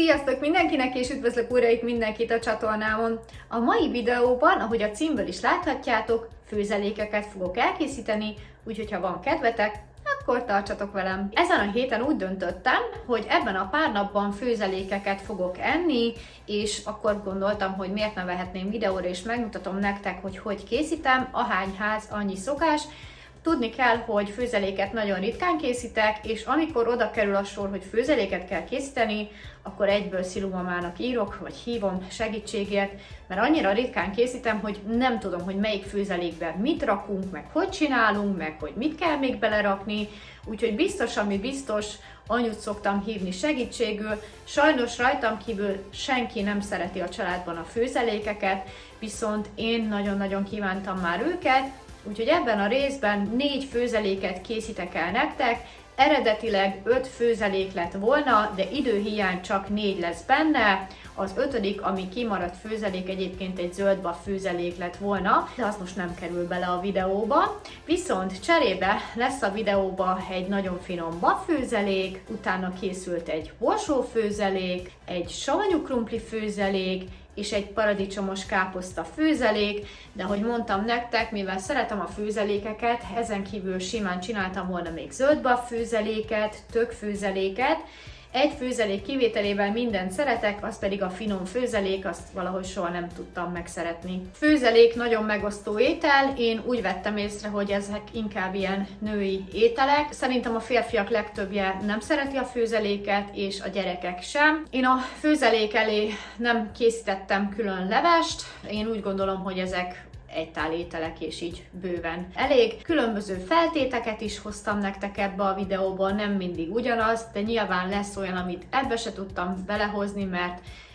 Sziasztok mindenkinek, és üdvözlök újra itt mindenkit a csatornámon. A mai videóban, ahogy a címből is láthatjátok, főzelékeket fogok elkészíteni, úgyhogy ha van kedvetek, akkor tartsatok velem. Ezen a héten úgy döntöttem, hogy ebben a pár napban főzelékeket fogok enni, és akkor gondoltam, hogy miért ne vehetném videóra, és megmutatom nektek, hogy hogy készítem, ahány ház, annyi szokás. Tudni kell, hogy főzeléket nagyon ritkán készítek, és amikor oda kerül a sor, hogy főzeléket kell készíteni, akkor egyből Szilumamának írok, vagy hívom segítségért, mert annyira ritkán készítem, hogy nem tudom, hogy melyik főzelékben mit rakunk, meg hogy csinálunk, meg hogy mit kell még belerakni, úgyhogy biztos, ami biztos, anyut szoktam hívni segítségül. Sajnos rajtam kívül senki nem szereti a családban a főzelékeket, viszont én nagyon-nagyon kívántam már őket, úgyhogy ebben a részben 4 főzeléket készítek el nektek. Eredetileg 5 főzelék lett volna, de időhiány csak 4 lesz benne. Az 5., ami kimaradt főzelék, egyébként egy zöldbab főzelék lett volna, de az most nem kerül bele a videóba. Viszont cserébe lesz a videóba egy nagyon finom babfőzelék, utána készült egy borsófőzelék, egy savanyú krumpli főzelék, és egy paradicsomos káposzta főzelék, de ahogy mondtam nektek, mivel szeretem a főzelékeket, ezen kívül simán csináltam volna még zöldbab főzeléket, tök főzeléket. Egy főzelék kivételével mindent szeretek, az pedig a finom főzelék, azt valahogy soha nem tudtam megszeretni. Főzelék nagyon megosztó étel, én úgy vettem észre, hogy ezek inkább ilyen női ételek. Szerintem a férfiak legtöbbje nem szereti a főzeléket, és a gyerekek sem. Én a főzelék elé nem készítettem külön levest, én úgy gondolom, hogy ezek egytál ételek, és így bőven elég. Különböző feltéteket is hoztam nektek ebbe a videóban, nem mindig ugyanaz, de nyilván lesz olyan, amit ebbe se tudtam belehozni,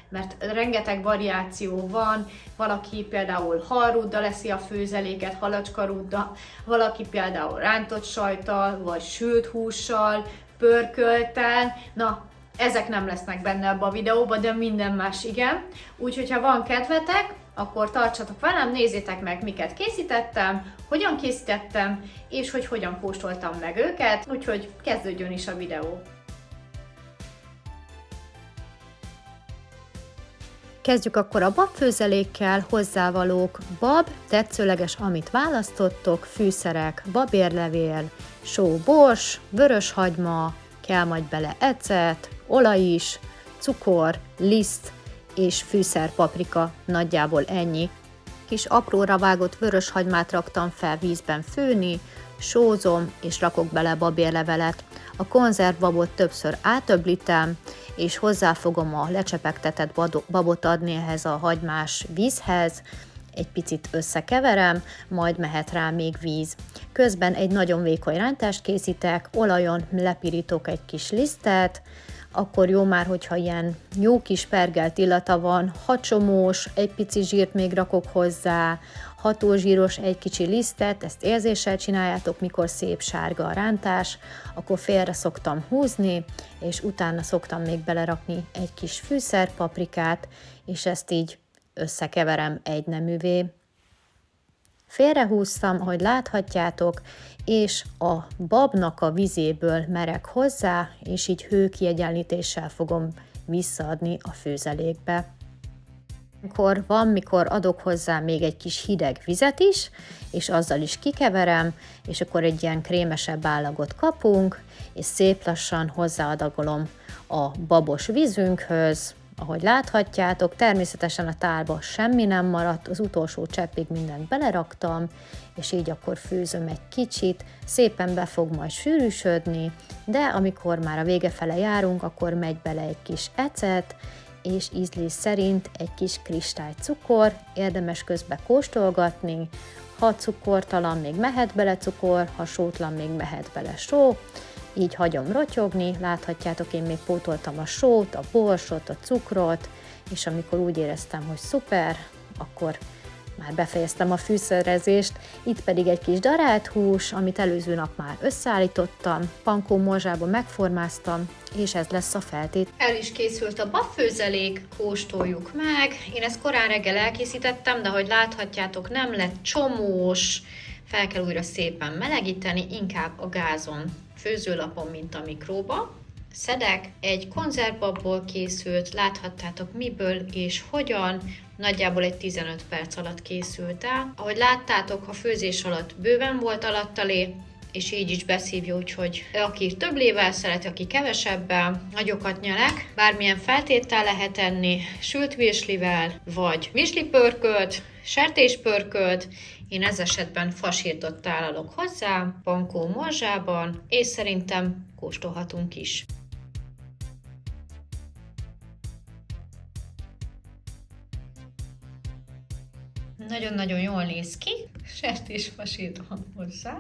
mert rengeteg variáció van, valaki például halrúddal eszi a főzeléket, halacskarúddal, valaki például rántott sajttal, vagy sült hússal, pörkölttel, na, ezek nem lesznek benne ebbe a videóba, de minden más igen. Úgyhogy ha van kedvetek, akkor tartsatok velem, nézzétek meg, miket készítettem, hogyan készítettem, és hogy hogyan kóstoltam meg őket, úgyhogy kezdődjön is a videó. Kezdjük akkor a babfőzelékkel, hozzávalók: bab, tetszőleges, amit választottok, fűszerek, babérlevél, só, bors, vörös hagyma, kell majd bele ecet, olaj is, cukor, liszt, és fűszerpaprika, nagyjából ennyi. Kis apróra vágott vörös hagymát raktam fel vízben főni, sózom és rakok bele babérlevelet. A konzervbabot többször átöblítem, és hozzá fogom a lecsepegtetett babot adni ehhez a hagymás vízhez, egy picit összekeverem, majd mehet rá még víz. Közben egy nagyon vékony rántást készítek, olajon lepirítok egy kis lisztet, akkor jó már, hogyha ilyen jó kis pergelt illata van, hacsomós, egy pici zsírt még rakok hozzá, hatózsíros egy kicsi lisztet, ezt érzéssel csináljátok, mikor szép sárga a rántás, akkor félre szoktam húzni, és utána szoktam még belerakni egy kis fűszerpaprikát, és ezt így összekeverem egyneművé. Félrehúztam, ahogy láthatjátok, és a babnak a vizéből merek hozzá, és így hőkiegyenlítéssel fogom visszaadni a főzelékbe. Mikor adok hozzá még egy kis hideg vizet is, és azzal is kikeverem, és akkor egy ilyen krémesebb állagot kapunk, és szép lassan hozzáadagolom a babos vízünkhöz. Ahogy láthatjátok, természetesen a tálba semmi nem maradt, az utolsó cseppig mindent beleraktam, és így akkor főzöm egy kicsit, szépen be fog majd sűrűsödni, de amikor már a vége fele járunk, akkor megy bele egy kis ecet, és ízlés szerint egy kis kristálycukor, érdemes közben kóstolgatni, ha cukortalan, még mehet bele cukor, ha sótlan, még mehet bele só. Így hagyom rotyogni, láthatjátok, én még pótoltam a sót, a borsot, a cukrot, és amikor úgy éreztem, hogy szuper, akkor már befejeztem a fűszerezést. Itt pedig egy kis darált hús, amit előző nap már összeállítottam, pankó morzsába megformáztam, és ez lesz a feltét. El is készült a babfőzelék, kóstoljuk meg. Én ezt korán reggel elkészítettem, de ahogy láthatjátok, nem lett csomós, fel kell újra szépen melegíteni, inkább a gázon, főzőlapon, mint a mikróba. szedek, egy konzervbabból készült, láthattátok miből és hogyan, nagyjából egy 15 perc alatt készült el. Ahogy láttátok, a főzés alatt bőven volt alattalé, és így is beszívja, úgyhogy aki több lével szereti, aki kevesebben, nagyokat nyelek, bármilyen feltétel lehet enni, sült virslivel, vagy vislipörkölt, sertéspörkölt, én ez esetben fasírtot tálalok hozzá, pankó morzsában, és szerintem kóstolhatunk is. Nagyon-nagyon jól néz ki, sertésfasírt van hozzá.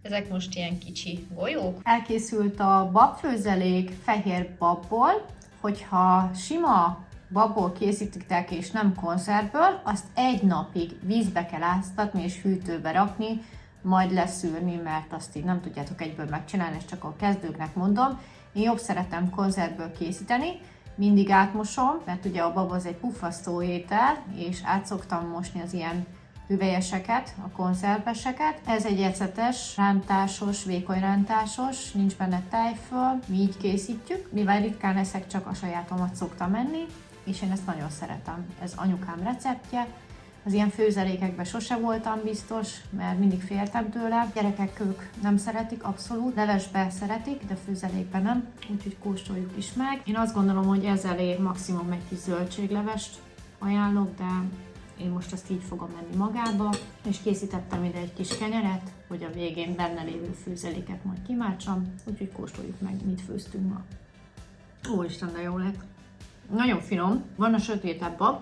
Ezek most ilyen kicsi golyók. Elkészült a babfőzelék fehér babból, hogyha sima babból készítitek és nem konzervből, azt egy napig vízbe kell áztatni és hűtőbe rakni, majd leszűrni, mert azt így nem tudjátok egyből megcsinálni, ezt csak a kezdőknek mondom. Én jobb szeretem konzervből készíteni, mindig átmosom, mert ugye a bab az egy puffasztó étel, és át szoktam mosni az ilyen hüvelyeseket, a konzerveseket. Ez egy ecetes, rántásos, vékony rántásos, nincs benne tejföl, mi így készítjük. Mivel ritkán eszek, csak a sajátomat szoktam enni, és én ezt nagyon szeretem. Ez anyukám receptje. Az ilyen főzelékekben sose voltam biztos, mert mindig féltem tőle. Gyerekek ők nem szeretik, abszolút. Levesbe szeretik, de főzelékben nem, úgyhogy kóstoljuk is meg. Én azt gondolom, hogy ez elég maximum egy kis zöldséglevest ajánlok, de én most ezt így fogom menni magába, és készítettem ide egy kis kenyeret, hogy a végén benne lévő főzeléket majd kimártsam, úgyhogy kóstoljuk meg, mit főztünk ma. Úristen, de jó lett! Nagyon finom, van a sötétebb bab,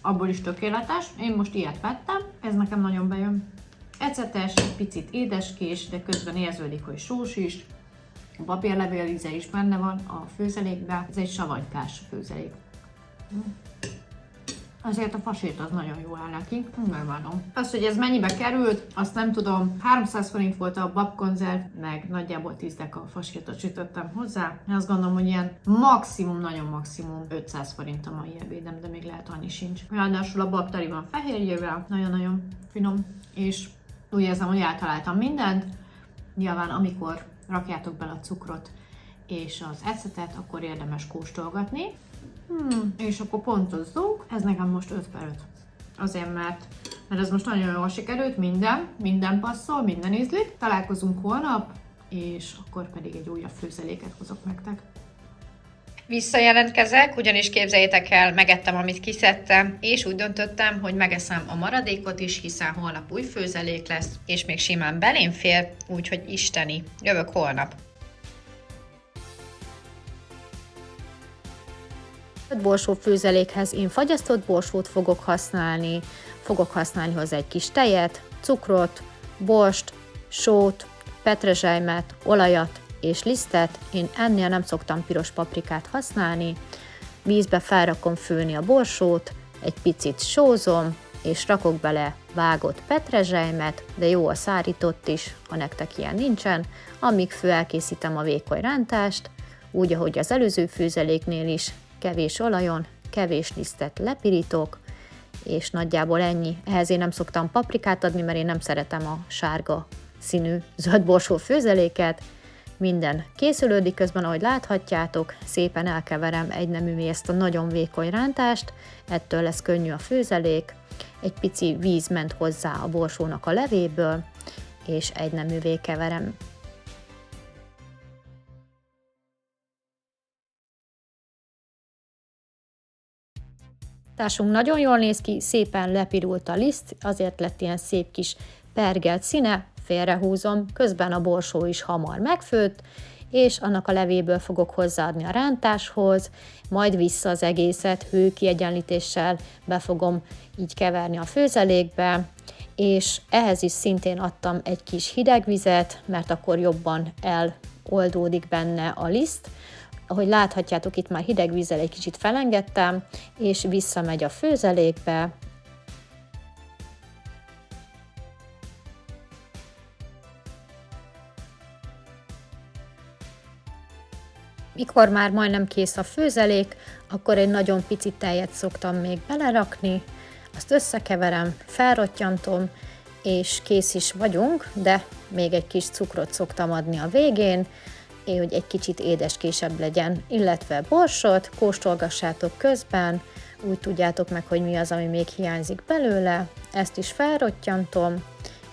abból is tökéletes, én most ilyet vettem, ez nekem nagyon bejön. Ecetes, egy picit édeskés, de közben érződik, hogy sós is, a babérlevél íze is benne van a főzelékben, ez egy savanykás főzelék. Azért a fasírt az nagyon jó áll neki, megvárom. Azt, hogy ez mennyibe került, azt nem tudom. 300 forint volt a babkonzerv, meg nagyjából 10 deka fasírtot sütöttem hozzá. Én azt gondolom, hogy ilyen maximum, nagyon maximum 500 forint a mai ebédem, de még lehet annyi sincs. Ráadásul a bab teli van fehérjével, nagyon-nagyon finom, és úgy érzem, hogy eltaláltam mindent. Nyilván amikor rakjátok bele a cukrot és az ecetet, akkor érdemes kóstolgatni. És akkor pontozzuk, ez nekem most 5/5. Azért, mert ez most nagyon jól sikerült, minden passzol, minden ízlik. Találkozunk holnap, és akkor pedig egy újabb főzeléket hozok nektek. Visszajelentkezek, ugyanis képzeljétek el, megettem, amit kiszedtem, és úgy döntöttem, hogy megeszem a maradékot is, hiszen holnap új főzelék lesz, és még simán belém fér, úgyhogy isteni. Jövök holnap. Borsó főzelékhez én fagyasztott borsót fogok használni hozzá egy kis tejet, cukrot, borst, sót, petrezselymet, olajat és lisztet. Én ennél nem szoktam piros paprikát használni. Vízbe felrakom főni a borsót, egy picit sózom, és rakok bele vágott petrezselymet, de jó a szárított is, ha nektek ilyen nincsen, amíg elkészítem a vékony rántást, úgy, ahogy az előző főzeléknél is, kevés olajon, kevés lisztet lepirítok, és nagyjából ennyi. Ehhez én nem szoktam paprikát adni, mert én nem szeretem a sárga színű zöldborsó főzeléket. Minden készülődik közben, ahogy láthatjátok, szépen elkeverem egyneművé ezt a nagyon vékony rántást, ettől lesz könnyű a főzelék, egy pici víz ment hozzá a borsónak a levéből, és egyneművé keverem. Társunk nagyon jól néz ki, szépen lepirult a liszt, azért lett ilyen szép kis pergelt színe, félrehúzom, közben a borsó is hamar megfőtt, és annak a levéből fogok hozzáadni a rántáshoz, majd vissza az egészet hőkiegyenlítéssel be fogom így keverni a főzelékbe, és ehhez is szintén adtam egy kis hideg vizet, mert akkor jobban eloldódik benne a liszt. Ahogy láthatjátok, itt már hideg vízzel egy kicsit felengedtem, és visszamegy a főzelékbe. Mikor már majdnem kész a főzelék, akkor egy nagyon pici tejet szoktam még belerakni, azt összekeverem, felrottyantom, és kész is vagyunk, de még egy kis cukrot szoktam adni a végén, hogy egy kicsit édeskésebb legyen, illetve borsot kóstolgassátok közben, úgy tudjátok meg, hogy mi az, ami még hiányzik belőle. Ezt is felrottyantom,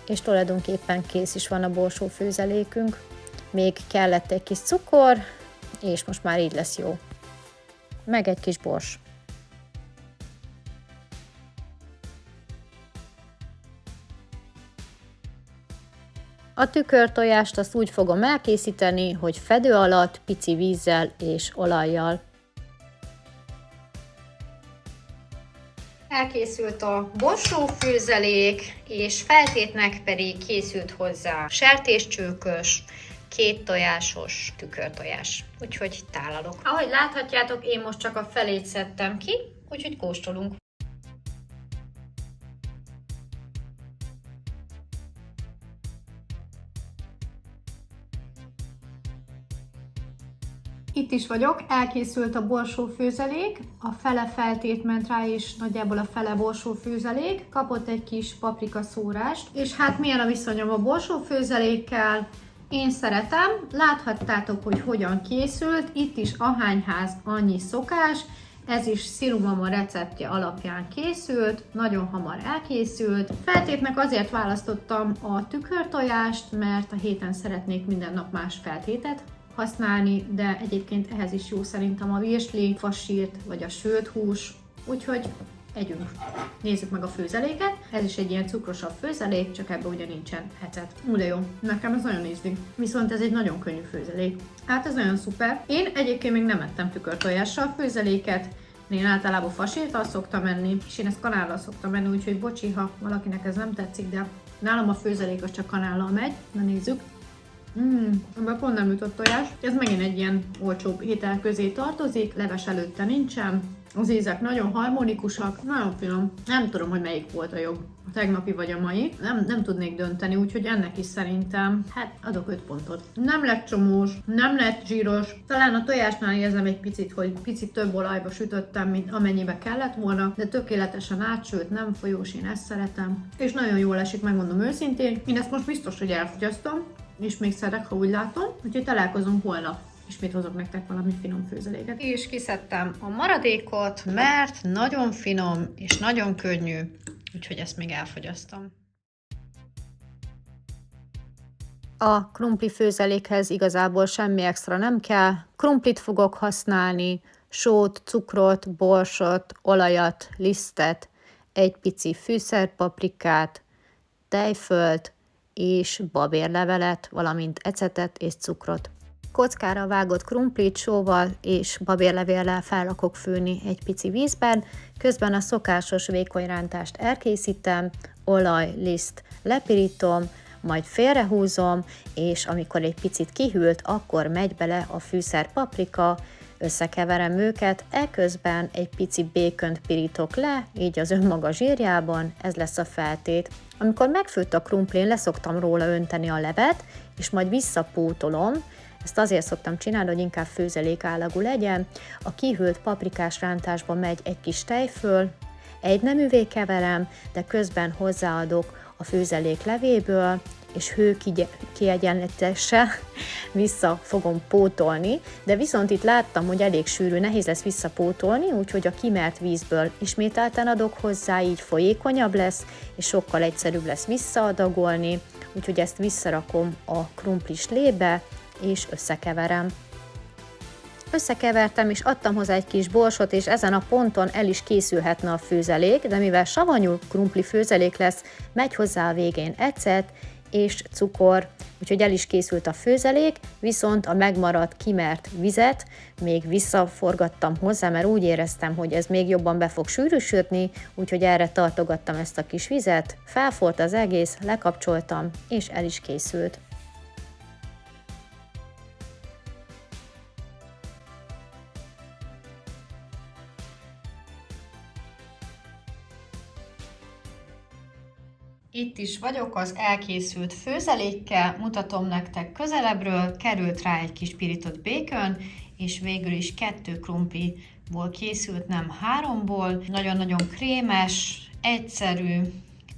és tulajdonképpen kész is van a borsófőzelékünk. Még kellett egy kis cukor, és most már így lesz jó. Meg egy kis bors. A tükörtojást azt úgy fogom elkészíteni, hogy fedő alatt pici vízzel és olajjal. Elkészült a borsófőzelék, és feltétnek pedig készült hozzá sertéscsőkös, 2 tojásos tükörtojás. Úgyhogy tálalok. Ahogy láthatjátok, én most csak a felét szedtem ki, úgyhogy kóstolunk. Itt is vagyok, elkészült a borsófőzelék, a fele feltét ment rá, és nagyjából a fele borsófőzelék, kapott egy kis paprika szórást, és hát milyen a viszonyom a borsófőzelékkel? Én szeretem, láthattátok, hogy hogyan készült, itt is ahányház annyi szokás, ez is szirumama receptje alapján készült, nagyon hamar elkészült. Feltétnek azért választottam a tükörtojást, mert a héten szeretnék minden nap más feltétet használni, de egyébként ehhez is jó szerintem a virsli, fasírt vagy a sült hús, úgyhogy együnk. Nézzük meg a főzeléket. Ez is egy ilyen cukrosabb főzelék, csak ebben ugye nincsen ecet. De jó, nekem ez nagyon ízlik. Viszont ez egy nagyon könnyű főzelék. Hát ez nagyon szuper. Én egyébként még nem ettem tükörtojással főzeléket. Én általában fasírtal szoktam enni, és én ezt kanállal szoktam enni, úgyhogy bocsi, ha valakinek ez nem tetszik, de nálam a főzelék az csak kanállal megy. Na nézzük. Ebben pont nem jutott tojás. Ez megint egy ilyen olcsóbb étel közé tartozik, leves előtte nincsen. Az ízek nagyon harmonikusak, nagyon finom. Nem tudom, hogy melyik volt a jobb, a tegnapi vagy a mai. Nem tudnék dönteni, úgyhogy ennek is szerintem, hát adok 5 pontot. Nem lett csomós, nem lett zsíros. Talán a tojásnál érzem egy picit, hogy picit több olajba sütöttem, mint amennyibe kellett volna, de tökéletesen átsült, nem folyós, én ezt szeretem. És nagyon jól esik, megmondom őszintén. Én ezt most biztos, hogy elfogyasztom, és még szedek, ha úgy látom, úgyhogy találkozunk holnap. Ismét hozok nektek valami finom főzeléket. És kiszedtem a maradékot, mert nagyon finom és nagyon könnyű, úgyhogy ezt még elfogyasztom. A krumpli főzelékhez igazából semmi extra nem kell. Krumplit fogok használni, sót, cukrot, borsot, olajat, lisztet, egy pici fűszerpaprikát, tejfölt és babérlevelet, valamint ecetet és cukrot. Kockára vágott krumplit sóval és babérlevéllel felrakok főni egy pici vízben, közben a szokásos vékony rántást elkészítem, olaj, liszt lepirítom, majd félrehúzom, és amikor egy picit kihűlt, akkor megy bele a fűszer paprika, összekeverem őket, eközben egy pici békönt pirítok le, így az önmaga zsírjában, ez lesz a feltét. Amikor megfőtt a krumplin, leszoktam róla önteni a levet, és majd visszapótolom. Ezt azért szoktam csinálni, hogy inkább főzelék állagú legyen. A kihűlt paprikás rántásba megy egy kis tejföl, egy neművé keverem, de közben hozzáadok a főzelék levéből, és hő kiegyenlítéssel vissza fogom pótolni, de viszont itt láttam, hogy elég sűrű, nehéz lesz visszapótolni, úgyhogy a kimert vízből ismételten adok hozzá, így folyékonyabb lesz, és sokkal egyszerűbb lesz visszaadagolni, úgyhogy ezt visszarakom a krumplis lébe, és összekeverem. Összekevertem, és adtam hozzá egy kis borsot, és ezen a ponton el is készülhetne a főzelék, de mivel savanyú krumpli főzelék lesz, megy hozzá a végén ecet és cukor, úgyhogy el is készült a főzelék, viszont a megmaradt kimert vizet még visszaforgattam hozzá, mert úgy éreztem, hogy ez még jobban be fog sűrűsödni, úgyhogy erre tartogattam ezt a kis vizet, felforrt az egész, lekapcsoltam, és el is készült. Itt is vagyok az elkészült főzelékkel, mutatom nektek közelebbről, került rá egy kis pirított bacon, és végül is 2 krumpliból készült, nem 3-ból. Nagyon-nagyon krémes, egyszerű,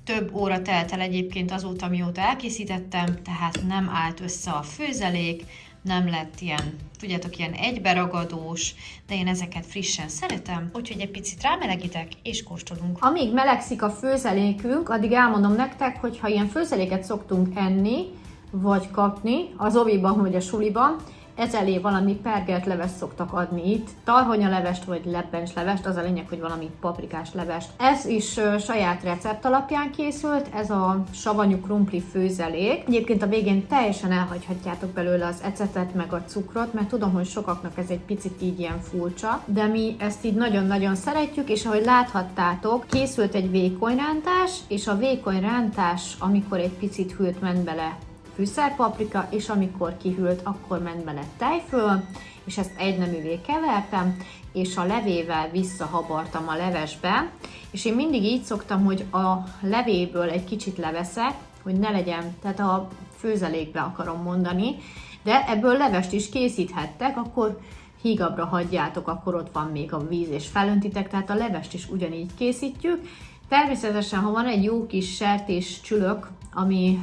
több óra telt el egyébként azóta, mióta elkészítettem, tehát nem állt össze a főzelék, nem lett ilyen, tudjátok, ilyen egyberagadós, de én ezeket frissen szeretem, úgyhogy egy picit rámelegítek, és kóstolunk. Amíg melegszik a főzelékünk, addig elmondom nektek, hogy ha ilyen főzeléket szoktunk enni, vagy kapni, az oviban vagy a suliban, ez elé valami pergelt levest szoktak adni itt, tarhonyalevest vagy lebbencslevest, az a lényeg, hogy valami paprikás levest. Ez is saját recept alapján készült, ez a savanyú krumpli főzelék. Egyébként a végén teljesen elhagyhatjátok belőle az ecetet meg a cukrot, mert tudom, hogy sokaknak ez egy picit így ilyen furcsa, de mi ezt így nagyon-nagyon szeretjük, és ahogy láthattátok, készült egy vékony rántás, és a vékony rántás, amikor egy picit hűlt, ment bele fűszerpaprika, és amikor kihűlt, akkor ment bele tejföl, és ezt egyneművé kevertem, és a levével visszahabartam a levesbe, és én mindig így szoktam, hogy a levéből egy kicsit leveszek, hogy ne legyen, tehát a főzelékbe akarom mondani, de ebből levest is készíthettek, akkor hígabbra hagyjátok, akkor ott van még a víz, és felöntitek, tehát a levest is ugyanígy készítjük. Természetesen, ha van egy jó kis sertés csülök, ami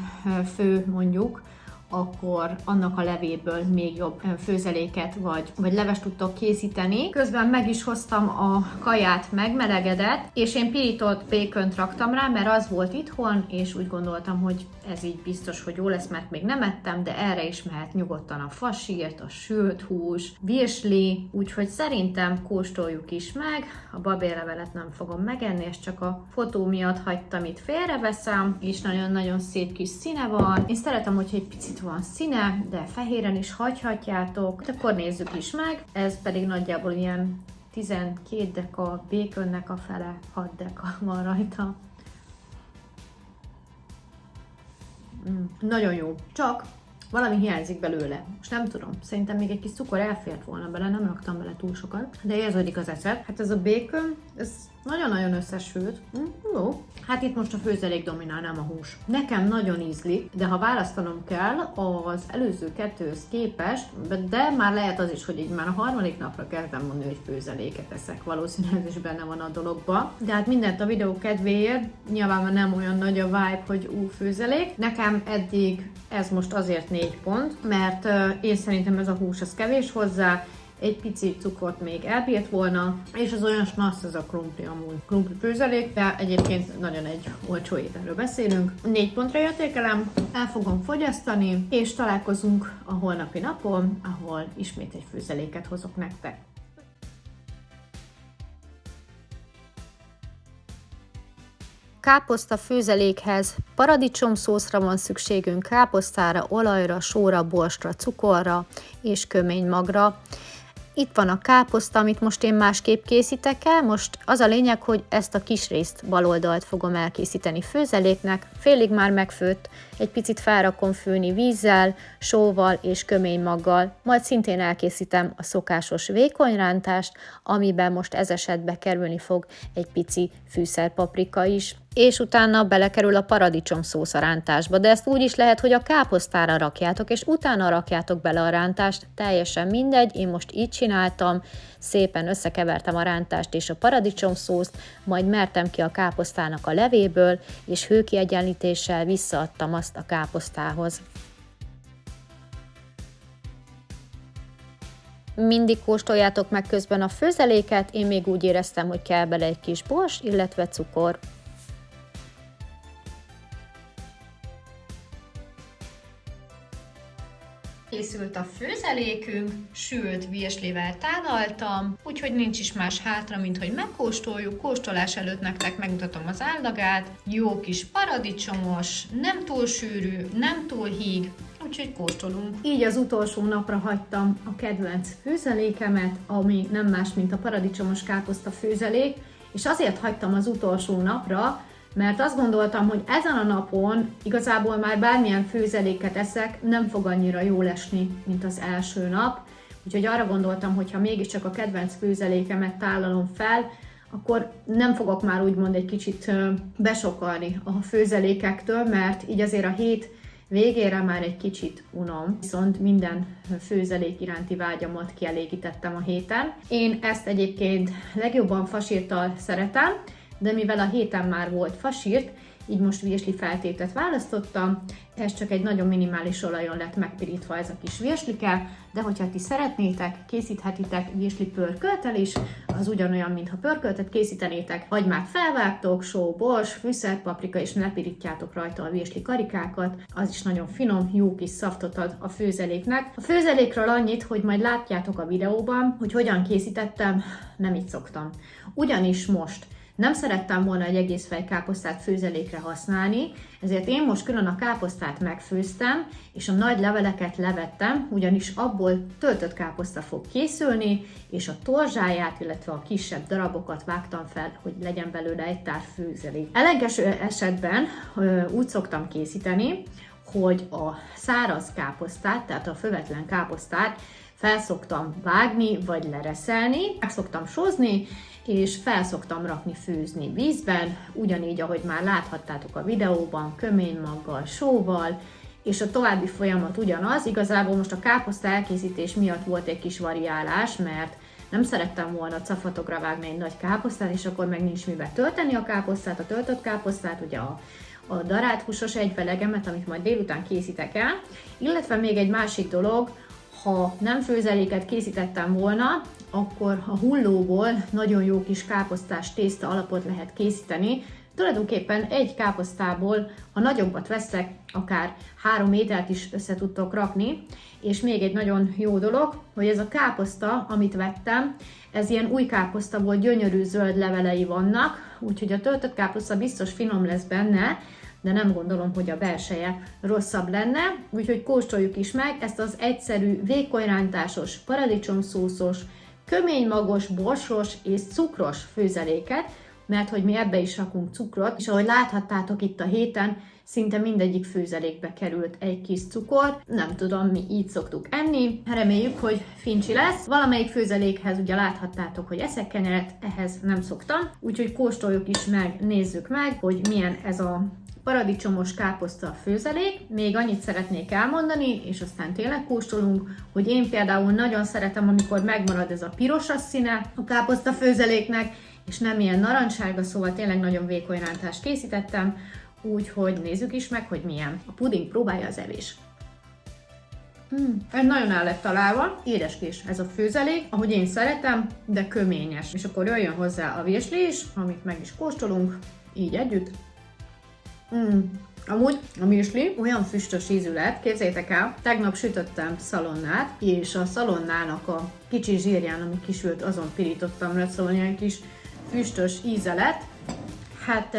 fő mondjuk, akkor annak a levéből még jobb főzeléket vagy levest tudtok készíteni. Közben meg is hoztam a kaját, megmelegedett, és én pirított békönt raktam rá, mert az volt itthon, és úgy gondoltam, hogy ez így biztos, hogy jó lesz, mert még nem ettem, de erre is mehet nyugodtan a fasírt, a sült hús, virsli, úgyhogy szerintem kóstoljuk is meg. A babérlevelet nem fogom megenni, és csak a fotó miatt hagytam, itt félreveszem, és nagyon-nagyon szép kis színe van. Én szeretem, hogyha egy picit van színe, de fehéren is hagyhatjátok. Akkor nézzük is meg, ez pedig nagyjából ilyen 12 deka békönnek a fele, 6 deka van rajta. Nagyon jó, csak valami hiányzik belőle. Most nem tudom, szerintem még egy kis cukor elfért volna bele, nem raktam bele túl sokat, de érződik az ecet. Hát ez a bacon, ez nagyon-nagyon összesült. Jó. Hát itt most a főzelék dominál, nem a hús. Nekem nagyon ízlik, de ha választanom kell az előző kettőhöz képest, de már lehet az is, hogy így már a harmadik napra kezdem mondani, hogy főzeléket eszek. Valószínűleg ez is benne van a dologban. De hát mindent a videó kedvéért, nyilván már nem olyan nagy a vibe, hogy főzelék. Nekem eddig ez most azért 4 pont, mert én szerintem ez a hús az kevés hozzá, egy pici cukrot még elbírt volna, és az olyan snassz, ez a krumpli amúgy. Krumpli főzelék, de egyébként nagyon egy olcsó ételről beszélünk. 4 pontra értékelem, el fogom fogyasztani, és találkozunk a holnapi napon, ahol ismét egy főzeléket hozok nektek. Káposzta főzelékhez paradicsomszószra van szükségünk, káposztára, olajra, sóra, borstra, cukorra és köménymagra. Itt van a káposzta, amit most én másképp készítek el. Most az a lényeg, hogy ezt a kis részt bal oldalt fogom elkészíteni főzeléknek. Félig már megfőtt, egy picit felrakom főni vízzel, sóval és köménymaggal. Majd szintén elkészítem a szokásos vékony rántást, amiben most ez esetben kerülni fog egy pici fűszerpaprika is. És utána belekerül a paradicsomszósz a rántásba, de ezt úgy is lehet, hogy a káposztára rakjátok, és utána rakjátok bele a rántást, teljesen mindegy, én most így csináltam, szépen összekevertem a rántást és a paradicsomszószt, majd mertem ki a káposztának a levéből, és hőkiegyenlítéssel visszaadtam azt a káposztához. Mindig kóstoljátok meg közben a főzeléket, én még úgy éreztem, hogy kell bele egy kis bors, illetve cukor. Készült a főzelékünk, sült virslivel tálaltam, úgyhogy nincs is más hátra, mint hogy megkóstoljuk. Kóstolás előtt nektek megmutatom az állagát. Jó kis paradicsomos, nem túl sűrű, nem túl híg, úgyhogy kóstolunk. Így az utolsó napra hagytam a kedvenc főzelékemet, ami nem más, mint a paradicsomos káposzta főzelék, és azért hagytam az utolsó napra, mert azt gondoltam, hogy ezen a napon igazából már bármilyen főzeléket eszek, nem fog annyira jól esni, mint az első nap. Úgyhogy arra gondoltam, hogy ha mégiscsak a kedvenc főzelékemet tálalom fel, akkor nem fogok már úgymond egy kicsit besokalni a főzelékektől, mert így azért a hét végére már egy kicsit unom. Viszont minden főzelék iránti vágyamat kielégítettem a héten. Én ezt egyébként legjobban fasírttal szeretem, de mivel a héten már volt fasírt, így most virsli feltétet választottam. Ez csak egy nagyon minimális olajon lett megpirítva ez a kis virslike, de hogyha ti szeretnétek, készíthetitek virsli pörkölttel is, az ugyanolyan, mintha pörköltet készítenétek. Hagymát felvágtok, só, bors, fűszer, paprika, és lepirítjátok rajta a virsli karikákat. Az is nagyon finom, jó kis szaftot ad a főzeléknek. A főzelékről annyit, hogy majd látjátok a videóban, hogy hogyan készítettem, nem így szoktam. Ugyanis most nem szerettem volna egy egész fej káposztát főzelékre használni, ezért én most külön a káposztát megfőztem, és a nagy leveleket levettem, ugyanis abból töltött káposzta fog készülni, és a torzsáját, illetve a kisebb darabokat vágtam fel, hogy legyen belőle egy tár főzelék. Ellenkező esetben úgy szoktam készíteni, hogy a száraz káposztát, tehát a fövetlen káposztát felszoktam vágni, vagy lereszelni, meg szoktam sózni, és felszoktam rakni főzni vízben, ugyanígy, ahogy már láthattátok a videóban, köménymaggal, sóval, és a további folyamat ugyanaz. Igazából most a káposzta elkészítés miatt volt egy kis variálás, mert nem szerettem volna cafatokra vágni egy nagy káposztát, és akkor meg nincs mibe tölteni a káposztát, a töltött káposztát, ugye a darált húsos egyvelegemet, amit majd délután készítek el, illetve még egy másik dolog, ha nem főzeléket készítettem volna, akkor a hullóból nagyon jó kis káposztás tészta alapot lehet készíteni. Tulajdonképpen egy káposztából, ha nagyobbat veszek, akár 3 ételt is össze tudtok rakni. És még egy nagyon jó dolog, hogy ez a káposzta, amit vettem, ez ilyen új káposzta volt, gyönyörű zöld levelei vannak, úgyhogy a töltött káposzta biztos finom lesz benne, de nem gondolom, hogy a belseje rosszabb lenne, úgyhogy kóstoljuk is meg ezt az egyszerű, vékony rántásos, paradicsomszószos, köménymagos, borsos és cukros főzeléket, mert hogy mi ebbe is rakunk cukrot, és ahogy láthattátok itt a héten, szinte mindegyik főzelékbe került egy kis cukor. Nem tudom, mi így szoktuk enni. Reméljük, hogy fincsi lesz. Valamelyik főzelékhez ugye láthattátok, hogy eszek kenyeret, ehhez nem szoktam, úgyhogy kóstoljuk is meg, nézzük meg, hogy milyen ez a paradicsomos káposzta főzelék. Még annyit szeretnék elmondani, és aztán tényleg kóstolunk, hogy én például nagyon szeretem, amikor megmarad ez a pirosas színe a káposzta főzeléknek, és nem ilyen narancssárga, szóval tényleg nagyon vékony rántást készítettem, úgyhogy nézzük is meg, hogy milyen. A puding próbálja az evés. Ez nagyon el lett találva, édeskés ez a főzelék, ahogy én szeretem, de köményes. És akkor jöjjön hozzá a virsli is, amit meg is kóstolunk, így együtt. Amúgy a virsli olyan füstös ízű lett, képzeljétek el, tegnap sütöttem szalonnát, és a szalonnának a kicsi zsírján, ami kisült, azon pirítottam le, szóval ilyen kis füstös íze lett. Hát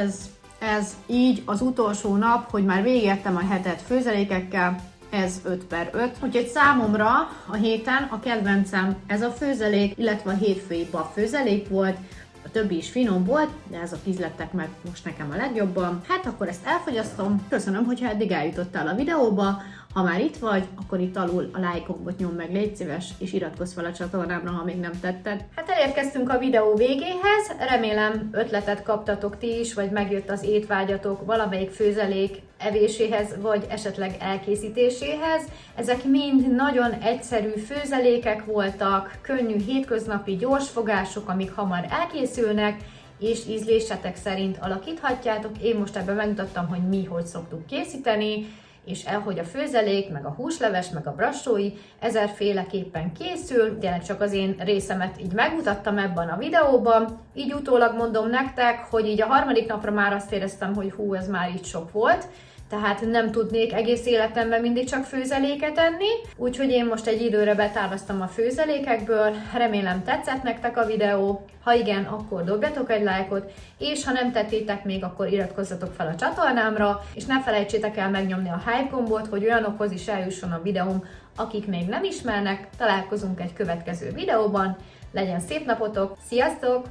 ez így az utolsó nap, hogy már végigértem a hetet főzelékekkel, ez 5/5. Úgyhogy számomra a héten a kedvencem ez a főzelék, illetve a hétfői bab főzelék volt. A többi is finom volt, de ez a ízlettek meg most nekem a legjobban. Hát akkor ezt elfogyasztom. Köszönöm, hogyha eddig eljutottál a videóba. Ha már itt vagy, akkor itt alul a like gombot nyomd meg, légy szíves, és iratkozz fel a csatornámra, ha még nem tetted. Hát elérkeztünk a videó végéhez. Remélem ötletet kaptatok ti is, vagy megjött az étvágyatok valamelyik főzelék evéséhez, vagy esetleg elkészítéséhez. Ezek mind nagyon egyszerű főzelékek voltak, könnyű hétköznapi gyorsfogások, amik hamar elkészülnek, és ízlésetek szerint alakíthatjátok. Én most ebben megmutattam, hogy mi hogy szoktuk készíteni, és hogy a főzelék, meg a húsleves, meg a brassói ezerféleképpen készül. Tényleg csak az én részemet így megmutattam ebben a videóban. Így utólag mondom nektek, hogy így a harmadik napra már azt éreztem, hogy hú, ez már így sok volt. Tehát nem tudnék egész életemben mindig csak főzeléket enni, úgyhogy én most egy időre betávoztam a főzelékekből. Remélem tetszett nektek a videó, ha igen, akkor dobjatok egy lájkot, és ha nem tettétek még, akkor iratkozzatok fel a csatornámra, és ne felejtsétek el megnyomni a hype gombot, hogy olyanokhoz is eljusson a videóm, akik még nem ismernek. Találkozunk egy következő videóban, legyen szép napotok, sziasztok!